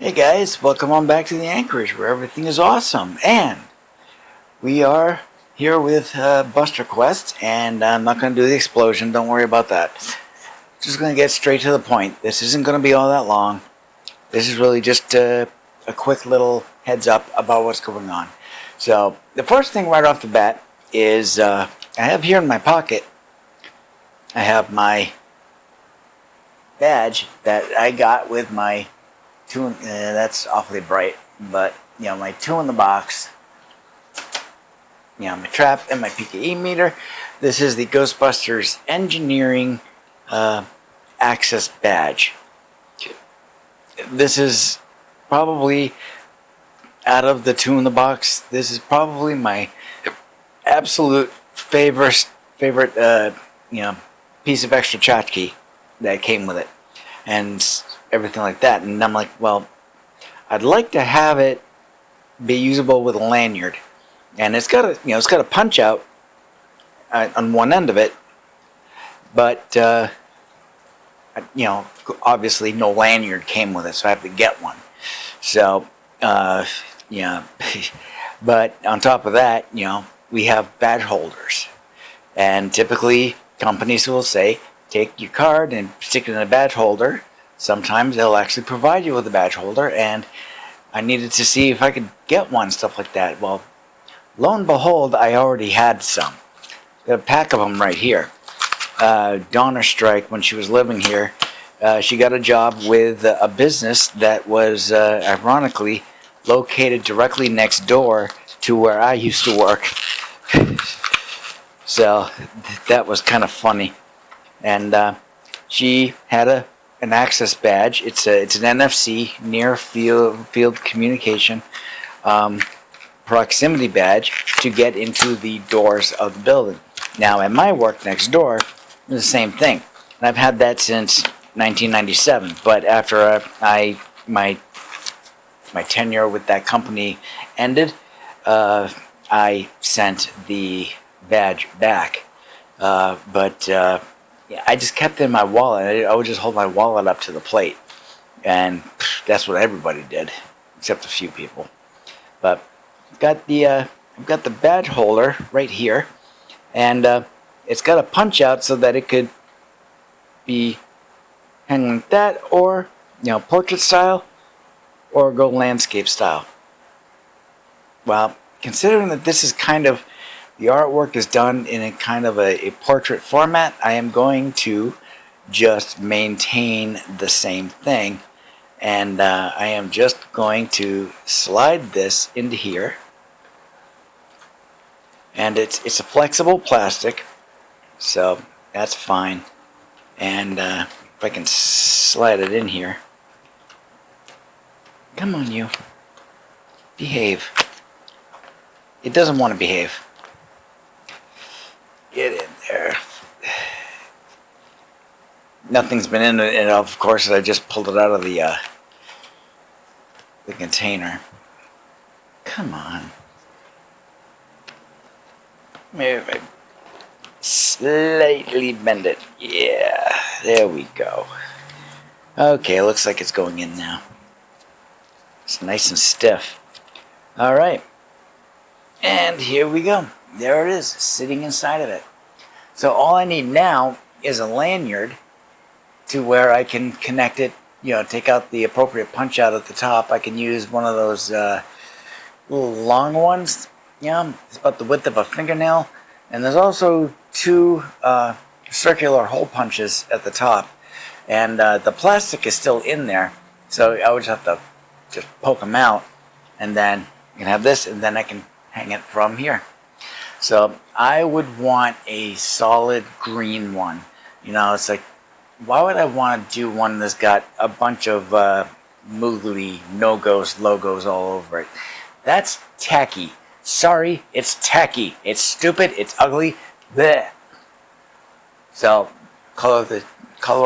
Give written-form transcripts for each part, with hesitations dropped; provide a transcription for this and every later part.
Hey guys, welcome on back to the AnKorage where everything is awesome. And we are here with Buster Quest, and I'm not going to do the explosion, don't worry about that. Just going to get straight to the point. This isn't going to be all that long. This is really just a quick little heads up about what's going on. So the first thing right off the bat is I have here in my pocket, I have my badge that I got with my that's awfully bright, but my 2 in the box, my trap and my PKE meter. This is the Ghostbusters engineering access badge. This is probably, out of the 2 in the box, this is probably my absolute favorite piece of extra tchotchke that came with it, and everything like that. And I'm like, well, I'd like to have it be usable with a lanyard, and it's got a punch out on one end of it, but obviously no lanyard came with it, so I have to get one. So but on top of that, we have badge holders, and typically companies will say, take your card and stick it in a badge holder. Sometimes they'll actually provide you with a badge holder, and I needed to see if I could get one, stuff like that. Well, lo and behold, I already had some. Got a pack of them right here. Donner Strike, when she was living here, she got a job with a business that was ironically located directly next door to where I used to work. So that was kind of funny. And she had an access badge. It's an NFC, near field communication proximity badge to get into the doors of the building. Now at my work next door, it's the same thing, and I've had that since 1997. But after my tenure with that company ended, I sent the badge back. I just kept it in my wallet. I would just hold my wallet up to the plate, and that's what everybody did, except a few people. But I've got the badge holder right here, and it's got a punch out so that it could be hanging like that, or portrait style, or go landscape style. Well, considering that this is kind of, the artwork is done in a kind of a portrait format, I am going to just maintain the same thing, and I am just going to slide this into here, and it's a flexible plastic, so that's fine. And if I can slide it in here, come on, you behave. It doesn't want to behave. Get in there. Nothing's been in it, of course. I just pulled it out of the container. Come on. Maybe I slightly bend it. Yeah, there we go. Okay, looks like it's going in now. It's nice and stiff. All right. And here we go. There it is, sitting inside of it. So all I need now is a lanyard to where I can connect it, take out the appropriate punch out at the top. I can use one of those little long ones. It's about the width of a fingernail. And there's also 2 circular hole punches at the top. And the plastic is still in there. So I would just have to just poke them out. And then you can have this, and then I can hang it from here. So I would want a solid green one. It's like, why would I want to do one that's got a bunch of moogly no-ghost logos all over it? That's tacky. Sorry, it's tacky. It's stupid. It's ugly. Blech. So, color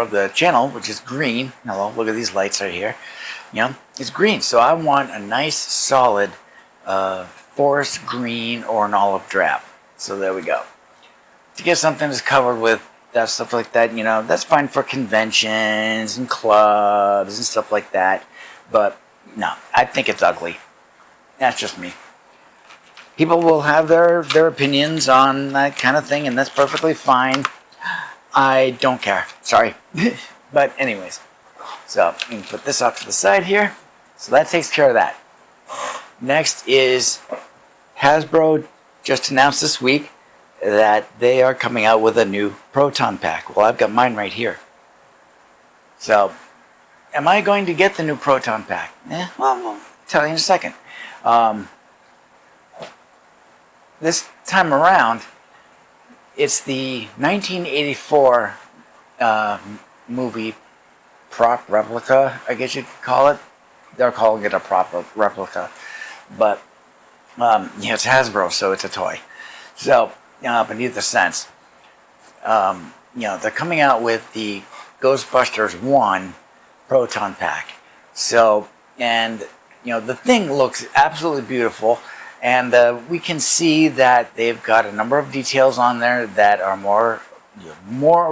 of the channel, which is green. Hello, look at these lights right here. It's green. So I want a nice, solid forest green or an olive drab. So there we go. To get something that's covered with that stuff like that, that's fine for conventions and clubs and stuff like that. But No, I think it's ugly. That's just me. People will have their opinions on that kind of thing, and that's perfectly fine. I don't care. Sorry. But anyways, so you can put this off to the side here. So that takes care of that. Next is Hasbro just announced this week that they are coming out with a new Proton Pack. Well, I've got mine right here. So, am I going to get the new Proton Pack? Well, I'll tell you in a second. This time around, it's the 1984 movie prop replica, I guess you could call it. They're calling it a prop replica. But, it's Hasbro, so it's a toy. So, but in either sense, they're coming out with the Ghostbusters 1 Proton Pack. So, and, the thing looks absolutely beautiful. And we can see that they've got a number of details on there that are more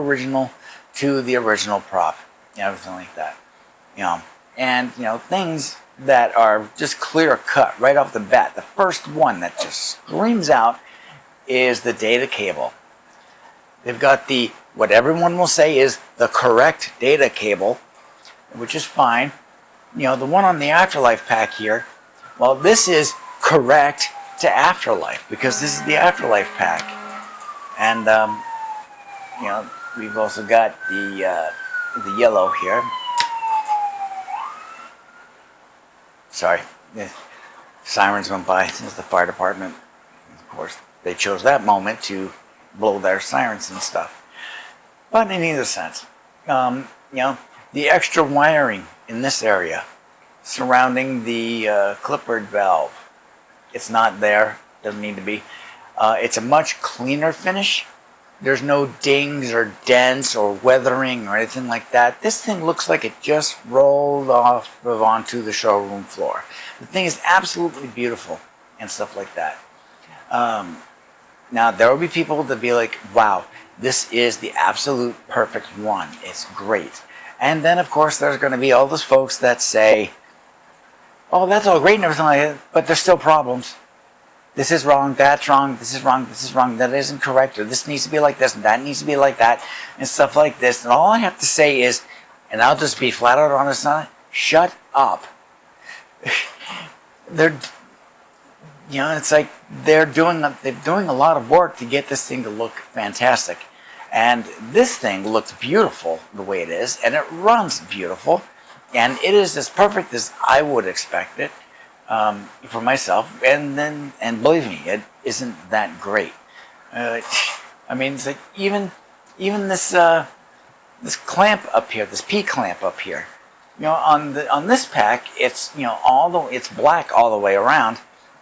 original to the original prop. Everything like that. And, things that are just clear cut right off the bat. The first one that just screams out is the data cable. They've got what everyone will say is the correct data cable, which is fine. The one on the Afterlife pack here, well, this is correct to Afterlife because this is the Afterlife pack. And, we've also got the yellow here. Sorry, the sirens went by. This is the fire department. Of course, they chose that moment to blow their sirens and stuff. But in either sense, the extra wiring in this area surrounding the clipboard valve, it's not there. Doesn't need to be. It's a much cleaner finish. There's no dings or dents or weathering or anything like that. This thing looks like it just rolled off of onto the showroom floor. The thing is absolutely beautiful and stuff like that. Now, there will be people that be like, wow, this is the absolute perfect one. It's great. And then, of course, there's going to be all those folks that say, oh, that's all great and everything like that, but there's still problems. This is wrong, that's wrong, this is wrong, this is wrong, that isn't correct, or this needs to be like this, and that needs to be like that, and stuff like this. And all I have to say is, and I'll just be flat out honest on it, shut up. It's like they're doing a lot of work to get this thing to look fantastic. And this thing looks beautiful the way it is, and it runs beautiful, and it is as perfect as I would expect it. For myself, and believe me, it isn't that great. It's like even this this clamp up here, this P clamp up here. On this pack, it's it's black all the way around,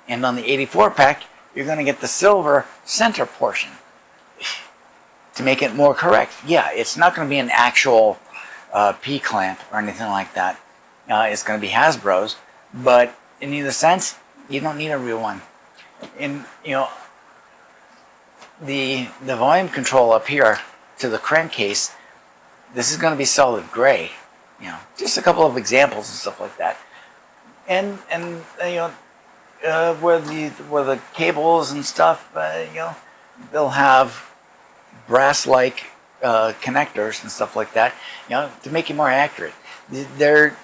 and on the 84 pack, you're going to get the silver center portion to make it more correct. Yeah, it's not going to be an actual P clamp or anything like that. It's going to be Hasbro's, but in either sense, you don't need a real one. In the volume control up here to the crankcase, this is going to be solid gray. Just a couple of examples and stuff like that. And where the cables and stuff, they'll have brass-like connectors and stuff like that, to make it more accurate. They're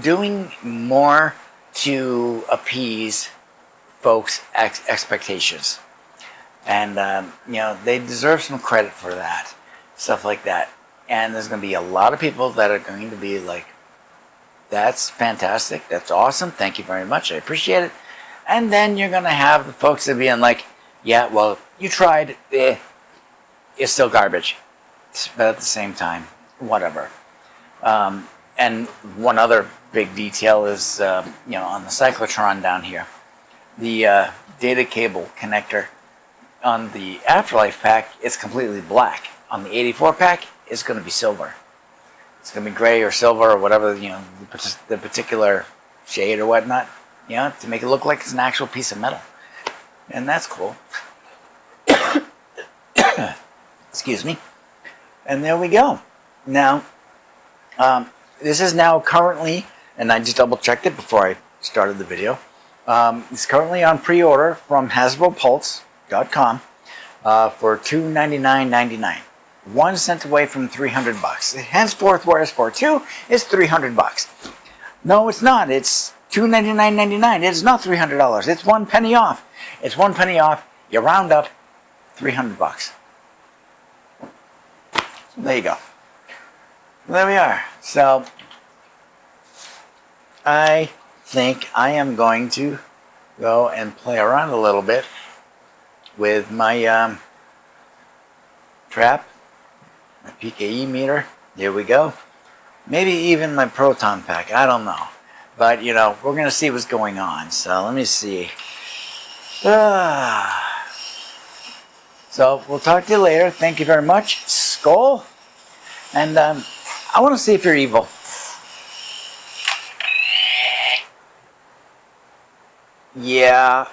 doing more to appease folks' expectations, and they deserve some credit for that, stuff like that. And there's going to be a lot of people that are going to be like, that's fantastic, that's awesome, thank you very much, I appreciate it. And then you're going to have the folks that are being like, yeah, well, you tried, it's still garbage. But at the same time, whatever. And one other big detail is, on the cyclotron down here, the data cable connector on the Afterlife pack is completely black. On the 84 pack, it's going to be silver. It's going to be gray or silver or whatever, the particular shade or whatnot, to make it look like it's an actual piece of metal. And that's cool. Excuse me. And there we go. Now, this is now currently and I just double checked it before I started the video. It's currently on pre-order from HasbroPulse.com for $299.99. 1 cent away from $300. Henceforth, whereas for two is $300. No, it's not. It's $299.99. It's not $300. It's 1 penny off. It's 1 penny off. You round up, $300. There you go. There we are. So I think I am going to go and play around a little bit with my trap, my PKE meter. Here we go. Maybe even my Proton Pack. I don't know. But, you know, we're going to see what's going on. So let me see. So we'll talk to you later. Thank you very much. Skál. And I want to see if you're evil. Yeah.